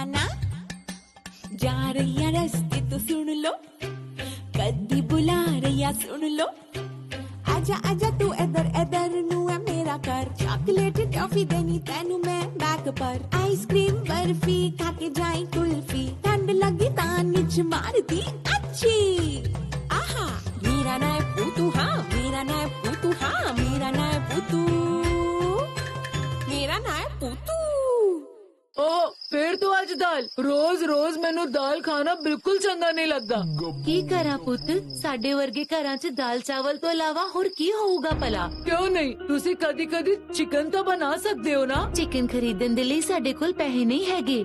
ना जा रही रस्ते तो सुन लो, कदी बुला रही सुन लो। आजा आजा तू इधर इधर नू है मेरा घर, चॉकलेट टॉफी देनी तेनू मैं बैक पर। आइसक्रीम बर्फी खाके जाई कुल्फी, ठंड लगी तानिच मारती अच्छी। आहा मेरा ना है पुतू, हाँ मेरा ना है पुतू, हाँ मेरा ना है पुतू, मेरा ना है पुतू। ओ फिर तो आज दाल। रोज रोज मैनू दाल खाना बिल्कुल चंगा नहीं लगदा। ਕੀ ਕਰਾਂ ਪੁੱਤ, ਸਾਡੇ ਵਰਗੇ ਘਰਾਂ 'ਚ ਦਾਲ ਚਾਵਲ ਤੋਂ ਇਲਾਵਾ ਹੋਰ ਕੀ ਹੋਊਗਾ ਭਲਾ? ਕਿਉਂ ਨਹੀਂ, ਤੁਸੀਂ ਕਦੀ ਕਦੀ ਚਿਕਨ ਤਾਂ ਬਣਾ ਸਕਦੇ ਹੋ ਨਾ। ਚਿਕਨ ਖਰੀਦਣ ਦੇ ਲਈ ਸਾਡੇ ਕੋਲ ਪੈਸੇ ਨਹੀਂ ਹੈਗੇ।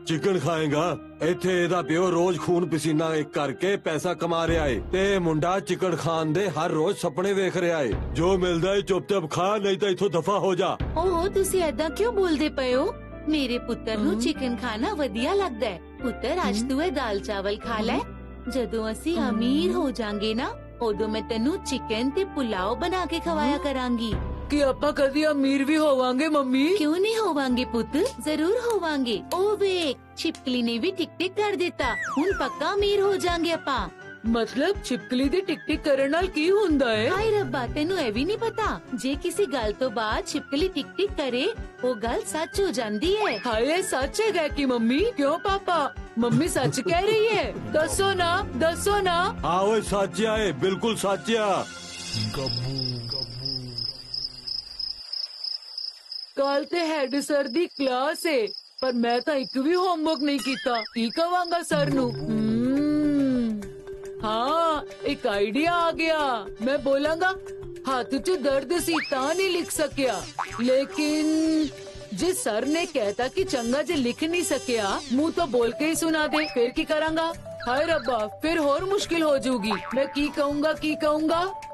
चिकन खाएगा। ਇੱਥੇ ਇਹਦਾ ਪਿਓ ਰੋਜ਼ ਖੂਨ ਪਸੀਨਾ ਇੱਕ ਕਰਕੇ ਪੈਸਾ ਕਮਾ ਰਿਹਾ ਏ ਤੇ ਮੁੰਡਾ ਚਿਕਨ ਖਾਣ ਦੇ ਹਰ ਰੋਜ਼ ਸੁਪਨੇ ਵੇਖ ਰਿਹਾ ਏ। ਜੋ ਮਿਲਦਾ ਏ ਚੁੱਪ-ਚਾਪ ਖਾ, ਨਹੀਂ ਤਾਂ ਇੱਥੋਂ ਦਫਾ ਹੋ ਜਾ। ਓਹ ਤੁਸੀਂ ਏਦਾਂ ਕਿਉਂ ਬੋਲਦੇ ਪਏ ਹੋ? ਮੇਰੇ ਪੁੱਤਰ ਨੂੰ ਚਿਕਨ ਖਾਣਾ ਵਧੀਆ ਲੱਗਦਾ ਹੈ। ਪੁੱਤਰ ਅੱਜ ਤੂੰ ਇਹ ਦਾਲ ਚਾਵਲ ਖਾ ਲੈ, ਜਦੋਂ ਅਸੀਂ ਅਮੀਰ ਹੋ ਜਾਾਂਗੇ ਨਾ ਉਦੋਂ ਮੈਂ ਤੈਨੂੰ ਚਿਕਨ ਤੇ ਪੁਲਾਓ ਬਣਾ ਕੇ ਖਵਾਇਆ ਕਰਾਂਗੀ। ਕਿ ਆਪਾਂ ਕਦੀ ਅਮੀਰ ਵੀ ਹੋਵਾਂਗੇ ਮੰਮੀ? ਕਿਉਂ ਨਹੀਂ ਹੋਵਾਂਗੇ ਪੁੱਤ, ਜ਼ਰੂਰ ਹੋਵਾਂਗੇ। ਉਹ ਵੇਖ ਛਿਪਕਲੀ ਨੇ ਵੀ ਟਿਕ ਟਿਕ ਕਰ ਦਿੱਤਾ, ਹੁਣ ਪੱਕਾ ਅਮੀਰ ਹੋ ਜਾਾਂਗੇ ਆਪਾਂ। ਮਤਲਬ ਛਿਪਕਲੀ ਦੀ ਟਿਕ ਟਿਕ ਕਰਨ ਨਾਲ ਕੀ ਹੁੰਦਾ ਹੈ? ਹਾਏ ਰੱਬਾ, ਤੈਨੂੰ ਇਹ ਵੀ ਨਹੀਂ ਪਤਾ? ਜੇ ਕਿਸੇ ਗੱਲ ਤੋਂ ਬਾਅਦ ਛਿਪਕਲੀ ਟਿਕ ਟਿਕ ਕਰੇ ਉਹ ਗੱਲ ਸੱਚ ਹੋ ਜਾਂਦੀ ਹੈ। ਹਾਏ ਸੱਚ ਹੈ ਕਿ ਮੰਮੀ? ਕਿਉਂ ਪਾਪਾ, ਮੰਮੀ ਸੱਚ ਕਹਿ ਰਹੀ ਹੈ? ਦੱਸੋ ਨਾ, ਦੱਸੋ ਨਾ। ਹਾਂ ਓਏ ਸੱਚ ਆ, ਏ ਬਿਲਕੁਲ ਸੱਚ ਆ। ਕੱਲ ਤੇ ਹੈਡ ਸਰ ਦੀ ਕਲਾਸ ਏ, ਪਰ ਮੈਂ ਤਾਂ ਇੱਕ ਵੀ ਹੋਮਵਰਕ ਨਹੀਂ ਕੀਤਾ। ਕੀ ਕਵਾਂਗਾ ਸਰ ਨੂੰ? हाँ एक आइडिया आ गया। मैं बोलांगा हाथ च दर्द सी तां नहीं लिख सकिया, लेकिन जे सर ने कहता कि चंगा जे लिख नहीं सकिया, मुंह तो बोल के ही सुना दे, फिर की करांगा? हाय रब्बा, फिर और मुश्किल हो जाऊगी। मैं की कहूँगा?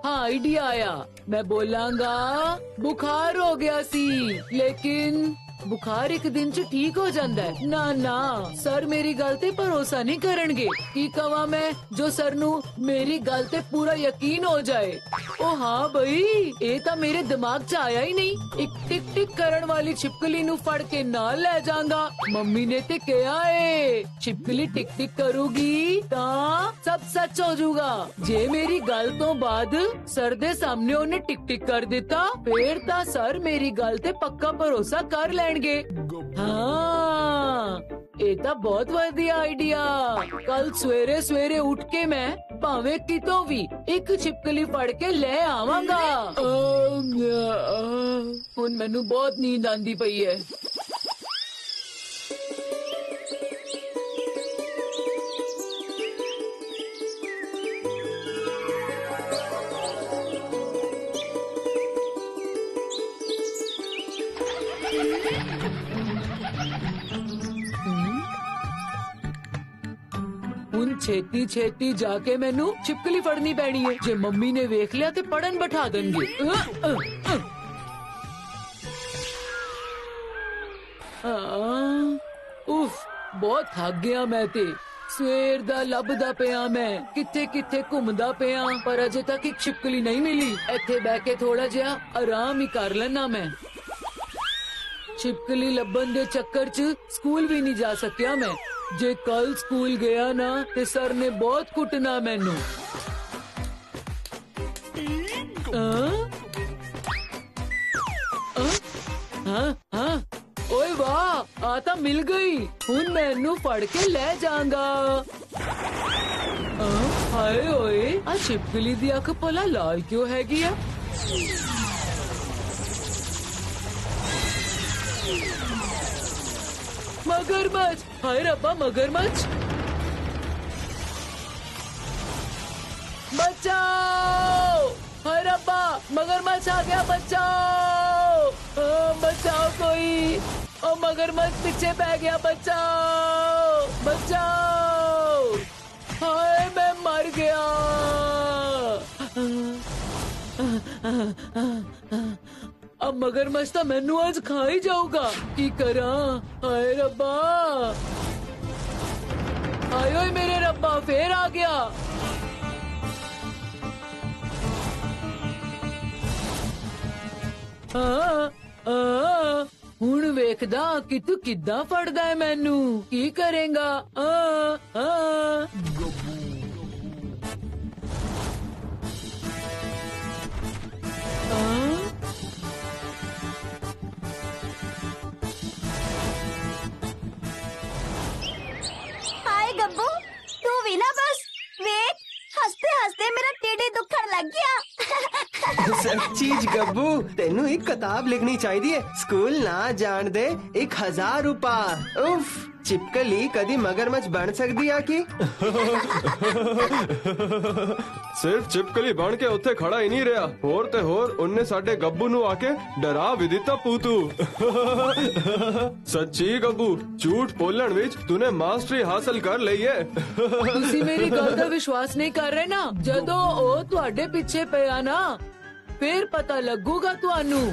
हाँ आइडिया आया। मैं बोलांगा बुखार हो गया सी, लेकिन बुखार एक दिन च ठीक हो जाता है। ना ना सर मेरी गल ते भरोसा नहीं करनगे। की कवा मैं जो सर नू मेरी गल ते पूरा यकीन हो जाए? ओ हाँ बई, ये तो मेरे दिमाग च आया ही नहीं। एक टिक टिक करन वाली छिपकली नू फड़ के नाल ले जाऊंगा। मम्मी ने ते कहा है छिपकली टिक टिक करूगी तां सब सच हो जाऊगा। जे मेरी गल तो बाद सर दे सामने उन्हें टिक टिक कर दिता, फिर ता सर मेरी गल ते पक्का भरोसा कर ले। हाँ ये तो बहुत वधिया आइडिया। कल सवेरे सवेरे उठ के मैं भावे कितों भी एक छिपकली फड़ के ले आवांगा। हुण मैनू बहुत नींद आंदी पई है। ਹੁਣ ਛੇਤੀ ਛੇਤੀ ਜਾ ਕੇ ਮੈਨੂੰ ਛਿਪਕਲੀ ਫੜਨੀ ਪੈਣੀ ਹੈ। ਜੇ ਮੰਮੀ ਨੇ ਵੇਖ ਲਿਆ ਤੇ ਪੜਨ ਬਿਠਾ ਦੇਣਗੇ। ਉਫ ਬਹੁਤ ਥੱਕ ਗਿਆ ਮੈਂ ਤੇ। ਸਵੇਰ ਦਾ ਲੱਭਦਾ ਪਿਆ ਮੈਂ, ਕਿੱਥੇ ਕਿੱਥੇ ਘੁੰਮਦਾ ਪਿਆ, ਪਰ ਅਜੇ ਤੱਕ ਇੱਕ ਛਿਪਕਲੀ ਨਹੀਂ ਮਿਲੀ। ਇੱਥੇ ਬਹਿ ਕੇ ਥੋੜਾ ਜਿਹਾ ਆਰਾਮ ਹੀ ਕਰ ਲੈਣਾ ਮੈਂ। ਛਿਪਕਲੀ ਲੱਭਣ ਦੇ ਚੱਕਰ 'ਚ ਸਕੂਲ ਵੀ ਨਹੀਂ ਜਾ ਸਕਿਆ ਮੈਂ। ਜੇ ਕੱਲ ਸਕੂਲ ਗਿਆ ਨਾ ਤੇ ਸਰ ਨੇ ਬਹੁਤ ਕੁੱਟਣਾ ਮੈਨੂੰ। ਹਾਂ ਓਏ ਵਾਹ, ਆ ਤਾਂ ਮਿਲ ਗਈ। ਹੁਣ ਮੈਂ ਇਹਨੂੰ ਫੜ ਕੇ ਲੈ ਜਾਵਾਂਗਾ। ਹਾਏ ਓਏ, ਆ ਛਿਪਕਲੀ ਦੀ ਅੱਖ ਭਲਾ ਲਾਲ ਕਿਉਂ ਹੈਗੀ ਆ? मगरमच्छ, हाय रब्बा मगरमच्छ, बचाओ! हाय रब्बा मगरमच्छ आ गया, बचाओ! बचाओ कोई! ओ मगरमच्छ पीछे बह गया, बचाओ! बचाओ! हाय मैं मर गया। अब मगरमच्छ तो मैनू आज खा ही जाऊगा। की करा? हाय रब्बा, हाय ओए मेरे रब्बा, फिर आ गया। हाँ ਹੁਣ ਵੇਖਦਾ ਕਿ ਤੂੰ ਕਿੱਦਾਂ ਫੜਦਾ ਹੈ ਮੈਨੂੰ। ਕੀ ਕਰੇਗਾ? हाय गब्बू, तू भी ना बस वेट, हंसते हंसते मेरा टेढ़े दुखन लग गया। सच्ची गब्बू, तेनू एक किताब लिखनी चाहिए। स्कूल ना जान दे 1000 रुपया। उफ, चिपकली कदी मगरमच्छ बन सकदी आ की? ਸਿਰਫ ਚਿਪਕਲੀ ਬਣ ਕੇ ਉੱਥੇ ਖੜਾ ਹੀ ਨਹੀਂ ਰਿਹਾ, ਹੋਰ ਤੇ ਹੋਰ ਉਹਨੇ ਸਾਡੇ ਗੱਬੂ ਨੂੰ ਆ ਕੇ ਡਰਾ ਵੀ ਦਿੱਤਾ ਪੂਤੂ। ਸੱਚੀ ਗੱਬੂ, ਝੂਠ ਬੋਲਣ ਵਿੱਚ ਤੂਨੇ ਮਾਸਟਰੀ ਹਾਸਲ ਕਰ ਲਈ ਹੈ। ਤੁਸੀਂ ਮੇਰੀ ਗੱਲ ਦਾ ਵਿਸ਼ਵਾਸ ਨਹੀਂ ਕਰ ਰਹੇ ਨਾ। ਜਦੋਂ ਉਹ ਤੁਹਾਡੇ ਪਿੱਛੇ ਪਿਆ ਨਾ, ਫਿਰ ਪਤਾ ਲੱਗੂਗਾ ਤੁਹਾਨੂੰ।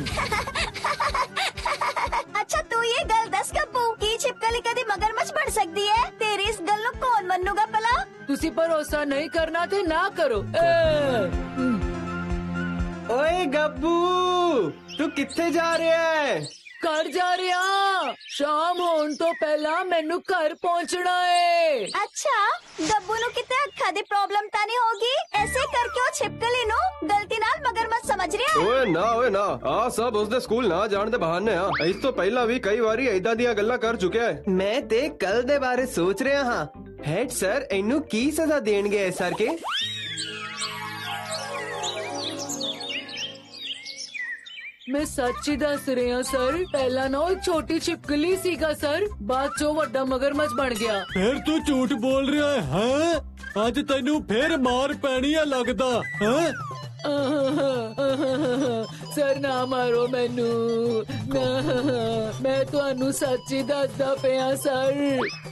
अच्छा तू ये गल दस गब्बू की छिपकली कदी मगरमच्छ बन सकती है? तेरी इस गल नु कौन मन्नूगा भला? ਤੁਸੀਂ ਭਰੋਸਾ ਨਹੀਂ ਕਰਨਾ ਤੇ ਨਾ ਕਰੋ। ओए गब्बू, तू कित्थे जा रहा है? ਘਰ ਜਾ ਰਿਹਾ। ਸ਼ਾਮ ਹੋਣ ਤੋਂ ਪਹਿਲਾਂ ਮੈਨੂੰ ਘਰ ਪਹੁੰਚਣਾ ਏ। अच्छा गब्बू नु किते अखा दी प्रॉब्लम ता नहीं होगी? ऐसे करके वो छिपकली नु गलती नाल मगरमच्छ समझ रहा है। ਓਏ ਨਾ ਆ ਸਭ ਉਸਦੇ ਸਕੂਲ ਨਾ ਜਾਣ ਦੇ ਬਹਾਨੇ ਆ। ਇਸ ਤੋਂ ਪਹਿਲਾਂ ਵੀ ਕਈ ਵਾਰੀ ਏਦਾਂ ਦੀਆਂ ਗੱਲਾਂ ਕਰ ਚੁੱਕਿਆ ਹੈ। मैं ते कल दे बारे सोच रहा हाँ। हेड सर इनू की सजा देणगे इस सर के? ਮੈਂ ਸੱਚ ਹੀ ਦੱਸ ਰਿਹਾ ਸਰ। ਪਹਿਲਾਂ ਨਾ ਉਹ ਛੋਟੀ ਛਿਪਕਲੀ ਸੀਗਾ ਸਰ, ਬਾਅਦ ਚੋਂ ਵੱਡਾ ਮਗਰਮੱਛ ਬਣ ਗਿਆ। ਫਿਰ ਤੂੰ ਝੂਠ ਬੋਲ ਰਿਹਾ ਹੈ? ਅੱਜ ਤੈਨੂੰ ਫਿਰ ਮਾਰ ਪੈਣੀ ਆ ਲੱਗਦਾ ਹੈ। ਸਰ ਨਾ ਮਾਰੋ ਮੈਨੂੰ, ਮੈਂ ਤੁਹਾਨੂੰ ਸੱਚ ਹੀ ਦੱਸਦਾ ਪਿਆ ਸਰ।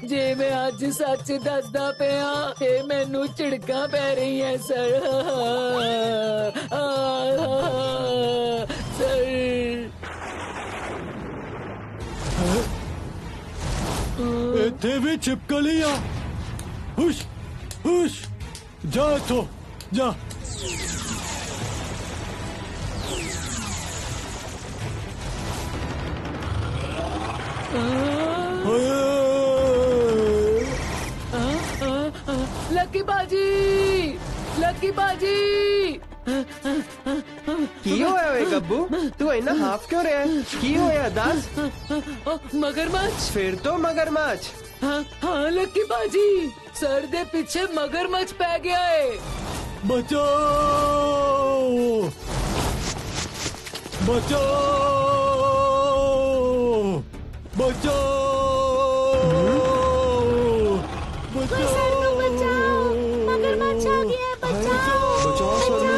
ਜੇ ਮੈਂ ਅੱਜ ਸੱਚ ਦੱਸਦਾ ਪਿਆ ਤੇ ਮੈਨੂੰ ਝਿੜਕਾਂ ਪੈ ਰਹੀਆਂ ਸਰ। ਸਰ ਇੱਥੇ ਵੀ ਛਿਪਕਲੀ ਆ। ਹੁਸ਼ ਹੁਸ਼, ਜਾ ਇੱਥੋਂ ਜਾ। ਲੱਕੀ ਬਾਜੀ, ਲੱਕੀ ਬਾਜੀ। की होया वे गब्बू? तू इन्ना हाफ क्यों रहा है? की होया दस? ਮਗਰਮੱਛ। फिर तो मगरमच्छ। ਹਾਂ ਲੱਕੀ ਬਾਜੀ, ਸਰ ਦੇ ਪਿੱਛੇ ਮਗਰਮੱਛ ਪੈ ਗਿਆ ਏ। ਬਚਾਓ ਬਚਾਓ ਬਚਾਓ बचाओ, मगरमच्छ आ गया है, बचाओ बचाओ सर नू।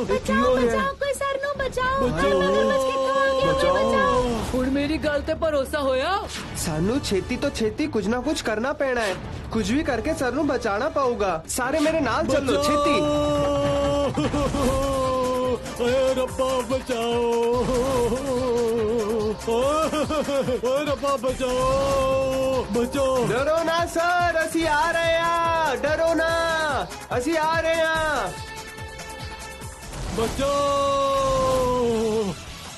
ये की हो रहा है? कोई सर नु बचाओ। बचाओ। मगरमच्छ कित्थों आ गया? हमें बचाओ। ਹੁਣ ਮੇਰੀ ਗੱਲ ਤੇ ਭਰੋਸਾ ਹੋਇਆ? सानू छेती तो छेती कुछ ना कुछ करना पैना है। कुछ भी करके सर नू बचाना पऊगा। सारे मेरे नाल चलो छेती। ਓਏ ਰੱਬਾ ਬਚਾਓ, ਓਏ ਰੱਬਾ ਬਚਾਓ ਬਚਾਓ। डरो ना सर, असी आ रहे हैं। डरो ना, असी आ रहे हैं। ਬਚਾਓ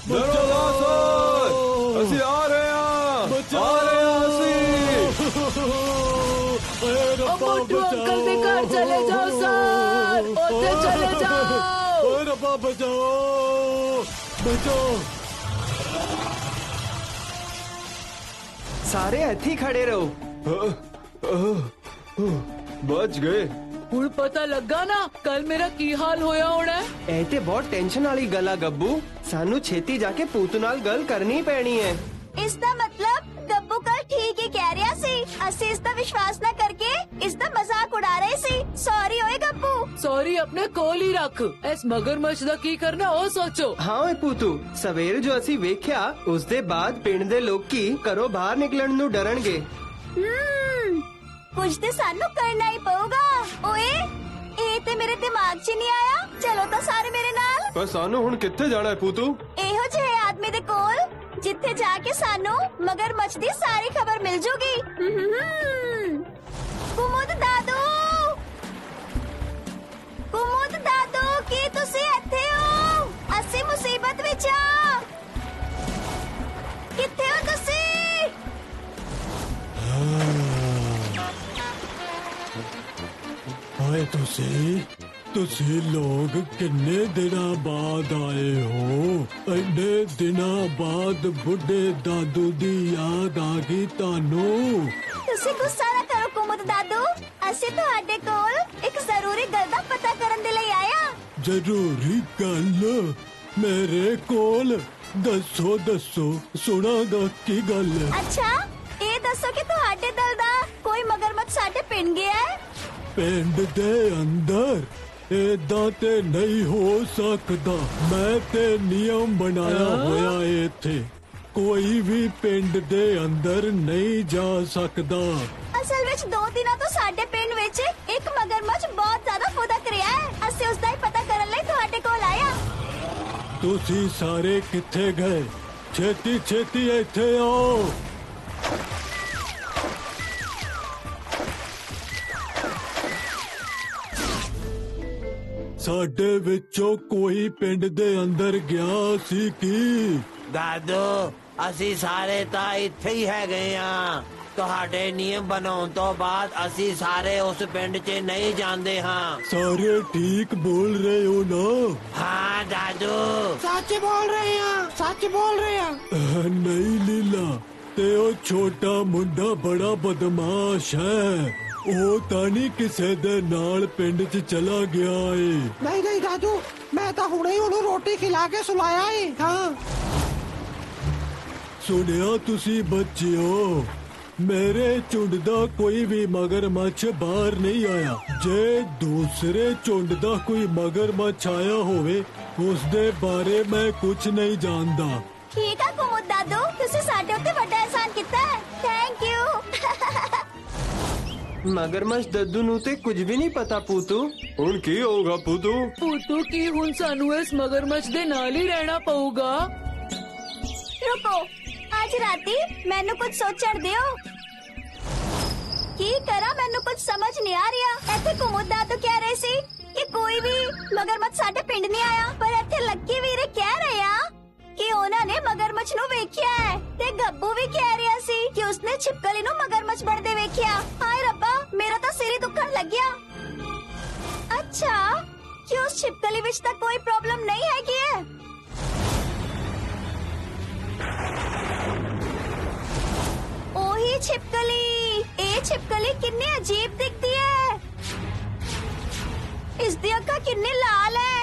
ਡਰੋ ਨਾ ਸਰ, ਅਸੀਂ ਆ ਰਹੇ ਹਾਂ, ਆ ਰਹੇ ਹਾਂ ਅਸੀਂ। ਓਏ ਉਹ ਰੱਬਾ ਮੋਟੂ ਅੰਕਲ ਦੇ ਘਰ ਚਲੇ ਜਾਓ ਸਰ, ਉੱਥੇ ਚਲੇ ਜਾਓ। ਓਏ ਰੱਬਾ ਬਚਾਓ ਬਚਾਓ। सारे इत्थे ही खड़े रहो। ਬਚ ਗਏ। ਹੁਣ ਪਤਾ ਲੱਗਾ ਨਾ ਕੱਲ ਮੇਰਾ ਕੀ ਹਾਲ ਹੋਇਆ ਹੋਣਾ। ਇਹ ਤੇ ਬਹੁਤ ਟੈਨਸ਼ਨ ਵਾਲੀ ਗੱਲ ਆ ਗੱਬੂ। ਸਾਨੂੰ ਛੇਤੀ ਜਾ ਕੇ ਪੂਤ ਨਾਲ ਗੱਲ ਕਰਨੀ ਪੈਣੀ ਹੈ। इसका मतलब गब्बू कल ठीक ही कह रहा सी। असी इसका विश्वास न करके इसका मजाक उड़ा रहे सी। सॉरी ओए गब्बू। ਸੌਰੀ ਆਪਣੇ ਕੋਲ ਹੀ ਰੱਖ। ਇਸ ਮਗਰਮੱਛ ਦਾ ਕੀ ਕਰਨਾ ਉਹ ਸੋਚੋ। ਹਾਂ ਓਏ ਪੂਤੂ, ਸਵੇਰ ਜੋ ਅਸੀਂ ਵੇਖਿਆ ਉਸ ਦੇ ਬਾਅਦ ਪਿੰਡ ਦੇ ਲੋਕੀ ਘਰੋਂ ਬਾਹਰ ਨਿਕਲਣ ਨੂੰ ਡਰਨਗੇ। कुछ तो सानू करना ही पऊगा। ओए ये ते मेरे दिमाग च नहीं आया। चलो तो सारे मेरे नाल। ਪਰ ਸਾਨੂੰ ਹੁਣ ਕਿੱਥੇ ਜਾਣਾ ਹੈ ਪੂਤੂ? ਇਹੋ ਜਿਹੇ ਆਦਮੀ ਦੇ ਕੋਲ ਜਿੱਥੇ ਜਾ ਕੇ ਸਾਨੂੰ ਮਗਰਮੱਛ ਦੀ ਸਾਰੀ ਖਬਰ ਮਿਲ ਜੂਗੀ। ਕੁਮੁਦ ਦਾਦੂ, ਕੁਮੁਦ ਦਾਦੂ, ਕੀ ਤੁਸੀਂ ਇੱਥੇ ਹੋ? ਅਸੀਂ ਮੁਸੀਬਤ ਵਿੱਚ ਆ। ਤੁਸੀਂ ਲੋਕ ਕਿੰਨੇ ਦਿਨਾਂ ਬਾਅਦ ਆਏ ਹੋ? ਇੰਨੇ ਦਿਨਾਂ ਬਾਅਦ ਬੁੱਢੇ ਦਾਦੂ ਦੀ ਯਾਦ ਆ ਗਈ ਤੁਹਾਨੂੰ? ਤੁਸੀਂ ਗੁੱਸਾ ਨਾ ਕਰੋ ਕੁਮੁਦ ਦਾਦੂ, ਅਸੀਂ ਤੁਹਾਡੇ ਕੋਲ ਇੱਕ ਜ਼ਰੂਰੀ ਗੱਲ ਦਾ ਪਤਾ ਕਰਨ ਦੇ ਲਈ ਆਇਆ। ਜ਼ਰੂਰੀ ਗੱਲ ਮੇਰੇ ਕੋਲ? ਦੱਸੋ ਸੁਣਾਗਾ ਕੀ ਗੱਲ ਹੈ? ਅੱਛਾ, ਇਹ ਦੱਸੋ ਕਿ ਤੁਹਾਡੇ ਦਲ ਦਾ ਕੋਈ ਮਗਰਮੱਛ ਸਾਡੇ ਪਿੰਡ ਗਿਆ ਹੈ? ਪਿੰਡ ਦੇ ਅੰਦਰ? ਏਦਾਂ ਤੇ ਨਹੀਂ ਹੋ ਸਕਦਾ। ਮੈਂ ਤੇ ਨਿਯਮ ਬਣਾਇਆ ਹੋਇਆ ਏ ਇੱਥੇ, ਕੋਈ ਵੀ ਪਿੰਡ ਦੇ ਅੰਦਰ ਨਹੀਂ ਜਾ ਸਕਦਾ। ਅਸਲ ਵਿੱਚ 2 ਦਿਨਾਂ ਤੋਂ ਸਾਡੇ ਪਿੰਡ ਵਿੱਚ ਇੱਕ ਮਗਰਮੱਛ ਬਹੁਤ ਜ਼ਿਆਦਾ ਫੁਦਕ ਰਿਹਾ ਹੈ। ਅਸੀਂ ਉਸ ਦਾ ਹੀ ਪਤਾ ਕਰਨ ਲਈ ਤੁਹਾਡੇ ਕੋਲ ਆਇਆ। ਤੁਸੀਂ ਸਾਰੇ ਕਿੱਥੇ ਗਏ? ਛੇਤੀ ਇੱਥੇ ਆਓ। ਸਾਡੇ ਵਿੱਚੋਂ ਕੋਈ ਪਿੰਡ ਦੇ ਅੰਦਰ ਗਿਆ ਸੀ ਕੀ? ਦਾਦੂ, ਅਸੀਂ ਸਾਰੇ ਤਾਂ ਇੱਥੇ ਹੀ ਹੈਗੇ ਆ। ਤੁਹਾਡੇ ਨਿਯਮ ਬਣਾਉਣ ਤੋਂ ਬਾਅਦ ਅਸੀਂ ਸਾਰੇ ਉਸ ਪਿੰਡ 'ਚ ਨਹੀਂ ਜਾਂਦੇ ਹਾਂ। ਸਾਰੇ ਠੀਕ ਬੋਲ ਰਹੇ ਹੋ ਨਾ? ਹਾਂ ਦਾਦੂ, ਸੱਚ ਬੋਲ ਰਹੇ ਆ। ਨਹੀਂ ਲੀਲਾ, ਤੇ ਉਹ ਛੋਟਾ ਮੁੰਡਾ ਬੜਾ ਬਦਮਾਸ਼ ਹੈ। ਉਹ ਤਾਂ ਨਹੀਂ ਕਿਸੇ ਦੇ ਨਾਲ ਪਿੰਡ 'ਚ ਚਲਾ ਗਿਆ ਏ। ਨਹੀਂ ਦਾਦੂ, ਮੈਂ ਤਾਂ ਹੁਣੇ ਹੀ ਉਹਨੂੰ ਰੋਟੀ ਖਿਲਾ ਕੇ ਸੁਲਾਇਆ ਏ। ਹਾਂ, ਸੁਣਿਆ ਤੁਸੀਂ ਬੱਚਿਓ, ਮੇਰੇ ਝੁੰਡ ਦਾ ਕੋਈ ਵੀ ਮਗਰਮੱਛ ਬਾਹਰ ਨਹੀਂ ਆਇਆ। ਜੇ ਦੂਸਰੇ ਝੁੰਡ ਦਾ ਕੋਈ ਮਗਰਮੱਛ ਆਇਆ ਹੋਵੇ, ਉਸ ਦੇ ਬਾਰੇ ਮੈਂ ਕੁਝ ਨਹੀਂ ਜਾਣਦਾ। ਠੀਕ ਆ ਕੁਮੁਦ ਦਾਦੂ, ਤੁਸੀਂ ਸਾਡੇ ਉੱਤੇ ਵੱਡਾ ਅਹਿਸਾਨ ਕੀਤਾ ਹੈ। Thank you. ਮਗਰਮੱਛ ਦੱਦੂ ਨੂੰ ਤੇ ਕੁਝ ਵੀ ਨਹੀਂ ਪਤਾ ਪੂਤੂ। ਹੁਣ ਕੀ ਹੋਊਗਾ ਪੂਤੂ? ਪੁੱਤੂ ਕੀ ਹੁਣ ਸਾਨੂੰ ਇਸ ਮਗਰਮੱਛ ਦੇ ਨਾਲ ਹੀ ਰਹਿਣਾ ਪਊਗਾ? ਰੁਕੋ, ਅੱਜ ਰਾਤੀ ਮੈਨੂੰ ਕੁਝ ਸੋਚਣ ਦਿਓ। ਕੀ ਕਰਾਂ, ਮੈਨੂੰ ਕੁਝ ਸਮਝ ਨਹੀਂ ਆ ਰਿਹਾ। ਇੱਥੇ ਕੁਮੁਦ ਦਾਦੂ ਕਹਿ ਰਹੇ ਸੀ ਕਿ ਕੋਈ ਵੀ ਮਗਰਮੱਛ ਸਾਡੇ ਪਿੰਡ ਨਹੀਂ ਆਇਆ, ਪਰ ਇੱਥੇ ਲੱਕੀ ਵੀਰੇ ਕਹਿ ਰਹੇ ਆ ਕਿ ਉਹਨਾਂ ਨੇ ਮਗਰਮੱਛ ਨੂੰ ਵੇਖਿਆ ਹੈ, ਤੇ ਗੱਬੂ ਵੀ ਕਹਿ ਰਿਹਾ ਸੀ ਕਿ ਉਸਨੇ ਛਿਪਕਲੀ ਨੂੰ ਮਗਰਮੱਛ ਬਣਦੇ ਵੇਖਿਆ। ਹਾਏ ਰੱਬਾ, ਮੇਰਾ ਤਾਂ ਸਿਰ ਹੀ ਦੁਖਣ ਲੱਗਿਆ। ਅੱਛਾ, ਕਿ ਉਸ ਛਿਪਕਲੀ ਵਿੱਚ ਤਾਂ ਕੋਈ ਪ੍ਰੋਬਲਮ ਨਹੀਂ ਹੈਗੀ ਹੈ? ਉਹੀ ਛਿਪਕਲੀ। ਇਹ ਛਿਪਕਲੀ ਕਿੰਨੀ ਅਜੀਬ ਦਿਖਦੀ ਹੈ। ਇਸ ਦੀ ਅੱਖਾਂ ਕਿੰਨੀ ਲਾਲ ਹੈ।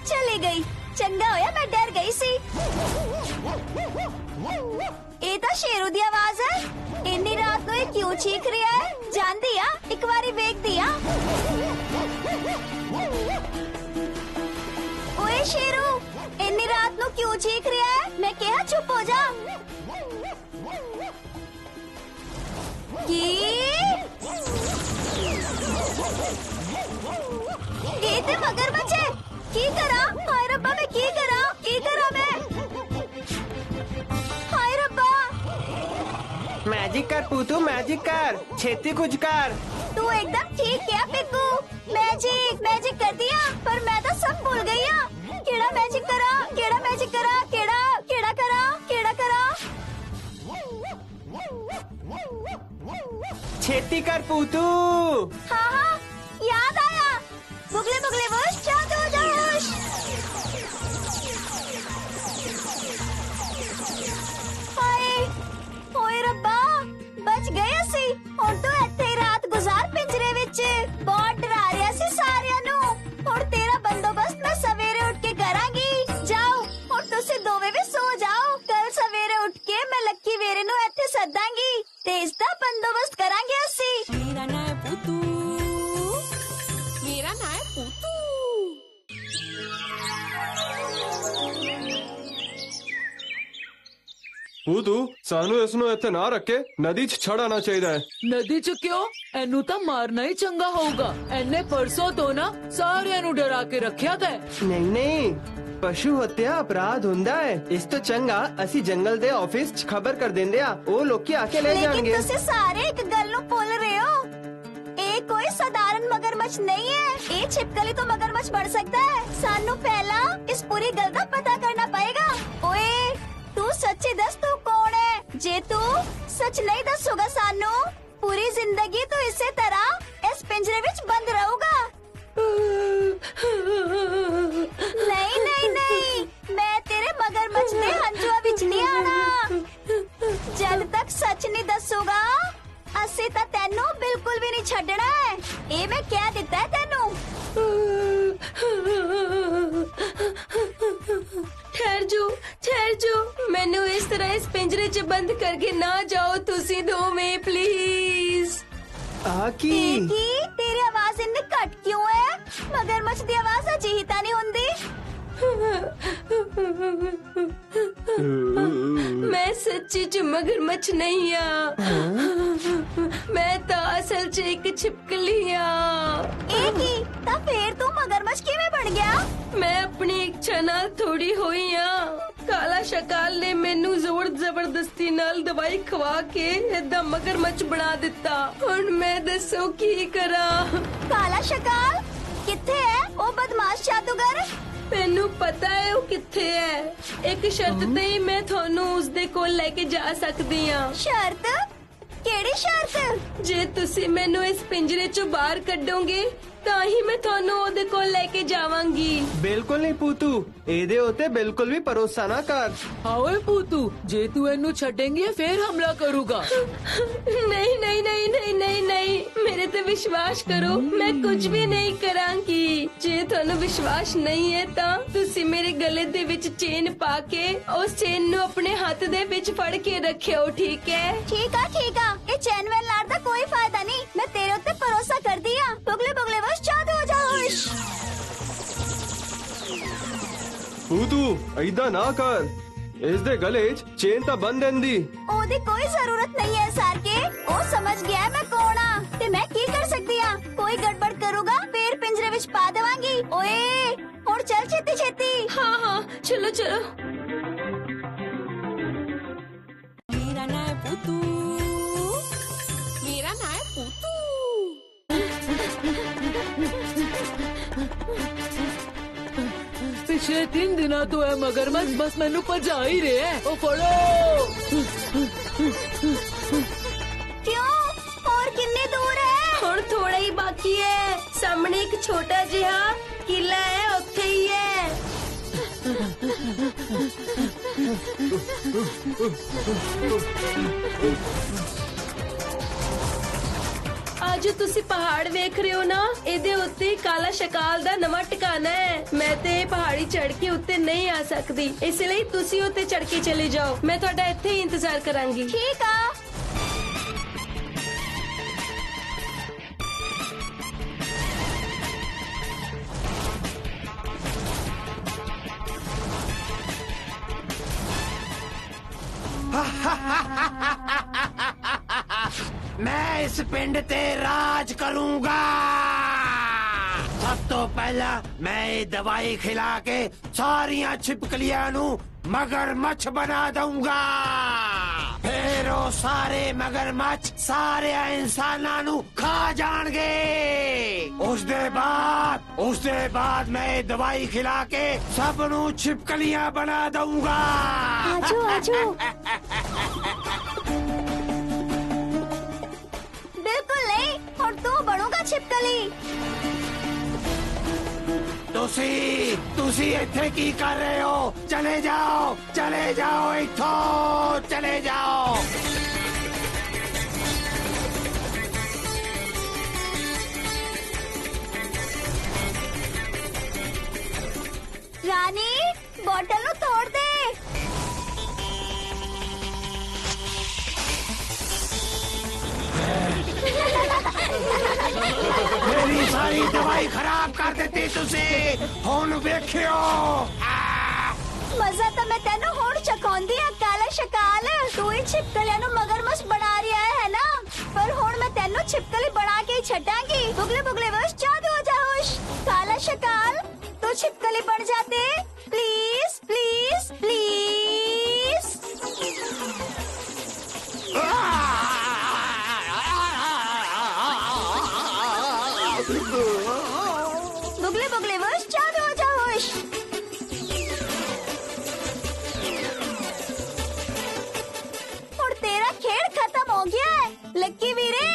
ਚਲੀ ਗਈ। ਚੰਗਾ ਹੋਇਆ ਮੈਂ ਡਰ ਗਈ ਸੀ। ਇਹ ਤਾਂ ਸ਼ੇਰੂ ਦੀ ਆਵਾਜ਼ ਹੈ। ਇੰਨੀ ਰਾਤ ਨੂੰ ਇਹ ਕਿਉਂ ਚੀਖ ਰਿਹਾ ਹੈ? ਜਾਂਦੀ ਆ, ਇੱਕ ਵਾਰੀ ਵੇਖਦੀ ਆ। ਓਏ ਸ਼ੇਰੂ, ਇੰਨੀ ਰਾਤ ਨੂੰ ਕਿਉਂ ਚੀਖ ਰਿਹਾ ਹੈ? ਮੈਂ ਕਿਹਾ ਚੁੱਪ ਹੋ ਜਾ। ਕੀ? ਇਹ ਤੇ ਮਗਰਮੱਛ ਹੈ। ਕੀ ਕਰਾਂ? ਹਾਏ ਰੱਬਾ, ਮੈਂ ਕੀ ਕਰਾਂ ਮੈਂ? ਹਾਏ ਰੱਬਾ। ਮੈजिक कर पूतू, मैजिक कर, छेती कुछ कर। तू एकदम ठीक है पिक्कू। मैजिक कर दिया, पर मैं तो सब भूल गई हूँ। केड़ा मैजिक करा? छेती कर पूतू। हाँ, याद आया। बुगले वुश, जादू जोश। ਹਾਏ ਰੱਬਾ, ਬਚ ਗਏ ਅਸੀਂ। ਹੁਣ ਤੂੰ ਇੱਥੇ ਹੀ ਰਾਤ ਗੁਜ਼ਾਰ ਪਿੰਜਰੇ ਵਿੱਚ। ਬਹੁਤ ਡਰਾ ਰਿਹਾ ਸੀ ਸਾਰਿਆਂ ਨੂੰ। ਹੁਣ ਤੇਰਾ ਬੰਦੋਬਸਤ ਮੈਂ ਸਵੇਰੇ ਉੱਠ ਕੇ ਕਰਾਂਗੀ। ਜਾਓ, ਹੁਣ ਤੁਸੀਂ ਦੋਵੇਂ ਵੀ ਸੋ ਜਾਓ। ਕੱਲ ਸਵੇਰੇ ਉੱਠ ਕੇ ਮੈਂ ਲੱਕੀ ਵੀਰੇ ਨੂੰ ਇੱਥੇ ਸੱਦਾਂਗੀ ਤੇ ਇਸ ਦਾ ਬੰਦੋਬਸਤ ਕਰਾਂਗੇ ਅਸੀਂ। ਮੇਰਾ ਨਾਂ ਹੈ ਪੂਤੂ, ਮੇਰਾ ਨਾਂ ਹੈ ਪੂਤੂ। ਪੂਤੂ, ਸਾਨੂੰ ਇਸ ਨੂੰ ਇੱਥੇ ਨਾ ਰੱਖੇ ਨਦੀ 'ਚ ਛੜਾਣਾ ਚਾਹੀਦਾ ਹੈ। ਨਦੀ 'ਚ ਕਿਉਂ? ਇਹਨੂੰ ਤਾਂ ਮਾਰਨਾ ਹੀ ਚੰਗਾ ਹੋਊਗਾ। ਇਹਨੇ ਪਰਸੋਂ ਤੋਂ ਨਾ ਸਾਰਿਆਂ ਨੂੰ ਡਰਾ ਕੇ ਰੱਖਿਆ ਤਾਂ ਹੈ। ਨਹੀਂ, ਪਸ਼ੂ ਹੱਤਿਆ ਅਪਰਾਧ ਹੁੰਦਾ ਹੈ। ਇਸ ਤੋਂ ਚੰਗਾ ਅਸੀਂ ਜੰਗਲ ਦੇ ਆਫਿਸ 'ਚ ਖਬਰ ਕਰ ਦਿੰਦੇ ਆ। ਉਹ ਲੋਕੀ ਆ ਕੇ ਲੈ ਲੇਕਿਨ ਜਾਣਗੇ। ਤੁਸੀਂ ਸਾਰੇ ਇੱਕ ਗੱਲ ਨੂੰ ਭੁੱਲ ਰਹੇ ਹੋ। ਇਹ ਕੋਈ ਸਧਾਰਨ ਮਗਰਮੱਛ मगरमच्छ नहीं है। ये छिपकली तो मगरमच्छ बन सकता है। सानू पहला इस पूरी गल का पता करना पड़ेगा। ओए तू सच्ची दस, तू कौन है? जे तू सच नहीं दसूगा सानू, पूरी जिंदगी तू इसे तरह इस पिंजरे विच बंद रहूगा। नहीं नहीं नहीं, मैं तेरे मगरमच्छ दे हंजुआ विच नहीं आना। जद तक सच नहीं दसूगा असी तो तेनू बिल्कुल भी नहीं छड़ना है। ये मैं क्या दिता है तेनू। ठहर जो मैनू इस तरह इस पिंजरे च बंद करके ना जाओ तुसी दोवें प्लीज। आकी तेरी आवाज इतनी घट क्यों है? मगरमच्छ दी आवाज अजीही ता नहीं हुंदी। मैं सच्ची च मगरमच्छ नहीं आ, मैं तो असल च एक छिपकली आ। ता फिर तू मगरमच्छ किवें बन गया? मैं अपनी इच्छा नाल थोड़ी होई आ। काला शकाल ने मैनू जोर जबरदस्ती नाल दवाई खवा के इदा मगरमच्छ बना दिता। हुण मैं दसो की करा? काला शकाल किथे है ओ बदमाश जादूगर? मैनू पता है वो किथे है। एक शर्त ते ही मैं थानू उसदे कोल लेके जा सकदी हां। शर्त? केड़ी शर्त? जे तुसी मैनू इस पिंजरे चो बाहर कढोगे ਤਾਂ ਹੀ मैं थानू ओदे कोल लेके जावांगी। बिल्कुल नहीं पूतू, एदे होते बिल्कुल भी भरोसा ना कर। हाँ पूतू, जे तू इन्नू छड़ेंगे फिर हमला करूगा। नहीं नहीं नहीं नहीं नहीं नहीं, मेरे ते विश्वास करो, मैं कुछ भी नहीं करांगी। जे थानू विश्वास नहीं है ता तुसी मेरे गले दे विच चेन पा के उस चेन नु अपने हाथ दे विच फड़ के रखियो, ठीक है? ठीक है, ये चैन वेल लाड़ दा कोई फायदा नहीं। मैं तेरे उत्ते भरोसा कर दिया। बुगले बुगले बस जादू हो जाओ। पूतू ऐदा ना कर, इस दे गले च चेन ता बंद रहंदी। ओदी कोई जरूरत नहीं है सार के। ओ समझ गया मैं कौन आ ते मैं की कर सकती हां। कोई गड़बड़ करूंगा फिर पिंजरे विच पा देवांगी। ओए हुण चल छेती छेती। हाँ चलो चलो। मेरा नाम है पूतू, मेरा नाम है पूतू। पिछले 3 दिनों तो है मगरमच्छ बस मैनू भजा ही रहे हैं। ओ फड़ो। क्यों? और कितनी दूर है? और थोड़ा ही बाकी है। सामने एक छोटा जिहा किला है, उत्थे ही है। आज तुसी पहाड़ वेख रहे हो ना, इहदे उत्ते काला शकाल दा नवा ठिकाना है। मैं ते पहाड़ी चढ़ के उत्ते नहीं आ सकदी, इसलिए तुसी उत्ते चढ़ के चले जाओ। मैं तुहाडा इत्थे ही इंतजार करांगी। ठीक आ। मैं इस पिंड ते राज करूंगा। सब तो पहला मैं ये दवाई खिला के सारिया छिपकलियां नू मगरमच्छ बना दूंगा। फिर वो सारे मगरमच्छ सारे इंसानां नू खा जाणगे। उसदे बाद मैं ये दवाई खिला के सब नू छिपकलियां बना दूंगा। आजो आजो। बिल्कुल नहीं, और तू बनूंगा छिपकली। तुसी इत्थे की कर रहे हो? चले जाओ इत्थों, चले जाओ। रानी बोतल नु तोड़ दे। मेरी सारी दवाई खराब कर देती तुसी। हुण वेखियो। मजा तो मैं तेनू हुण चखाउंदी आ काला शकाल। तू ही छिपकलियां नु मगरमच्छ बना रिया है ना, पर हुण मैं तेनू छिपकली बना के ही छड्डांगी। बुगले बुगले बस जादू हो जा होश। काला शकाल तू छिपकली बन जाते प्लीज प्लीज प्लीज। बुगले बुगले वश चालू हो जा होश। और तेरा खेल खत्म हो गया है लक्की वीरे,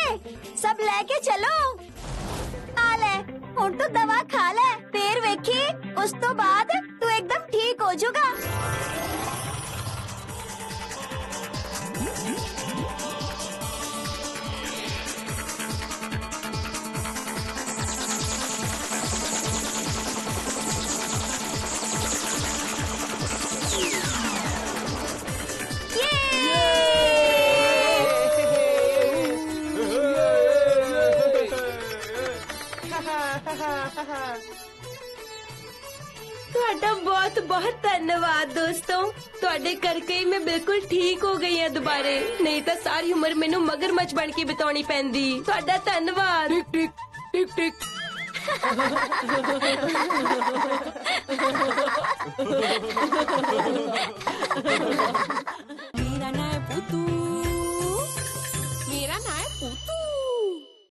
सब लेके चलो। आ ले हुण तू दवा खा ले, फिर वेखी उस तो बाद तू एकदम ठीक हो जाएगा। ਤੁਹਾਡਾ ਬਹੁਤ ਬਹੁਤ ਧੰਨਵਾਦ ਦੋਸਤੋ, ਤੁਹਾਡੇ ਕਰਕੇ ਹੀ ਮੈਂ ਬਿਲਕੁਲ ਠੀਕ ਹੋ ਗਈ ਹਾਂ ਦੁਬਾਰੇ, ਨਹੀਂ ਤਾਂ ਸਾਰੀ ਉਮਰ ਮੈਨੂੰ ਮਗਰਮੱਛ ਬਣ ਕੇ ਬਿਤਾਉਣੀ ਪੈਂਦੀ। ਤੁਹਾਡਾ ਧੰਨਵਾਦ। टिक टिक टिक टिक